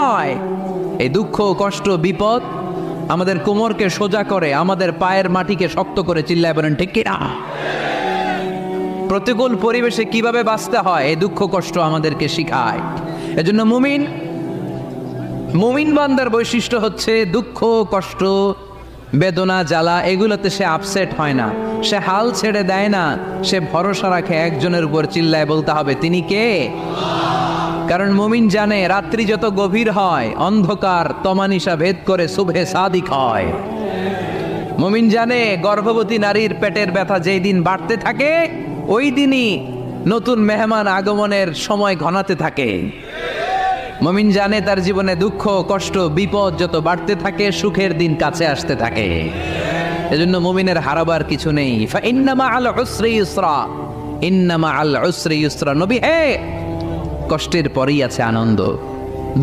হয়। এই দুঃখ, কষ্ট, বিপদ আমাদের কোমরকে সোজা করে, আমাদের পায়ের মাটিকে শক্ত করে। চিল্লায় বলেন ঠিক কিনা? প্রতিকূল পরিবেশে কিভাবে বাঁচতে হয় এই দুঃখ কষ্ট আমাদেরকে শিখায়। এজন্য মুমিন বান্দার বৈশিষ্ট্য হচ্ছে দুঃখ কষ্ট বেদনা জ্বালা এগুলোতে সে আপসেট হয় না, সে হাল ছেড়ে দেয় না, সে ভরসা রাখে একজনের উপর। চিল্লায় বলতে হবে তিনি কে? কারণ মুমিন জানে রাত্রি যত গভীর হয় অন্ধকার তমানিসা ভেদ করে সুবহে সাদিক হয়। মুমিন জানে গর্ভবতী নারীর পেটের ব্যথা যেই দিন বাড়তে থাকে ওই দিনই নতুন মেহমান আগমনের সময় ঘনাতে থাকে। মুমিন জানে তার জীবনে দুঃখ কষ্ট বিপদ যত বাড়তে থাকে সুখের দিন কাছে আসতে থাকে। এজন্য মুমিনের হারাবার কিছু নেই। ফাইন্না মাআল উসরি ইউসরা, ইন্না মাআল উসরি ইউসরা। নবী হে, কষ্টের পরেই আছে আনন্দ।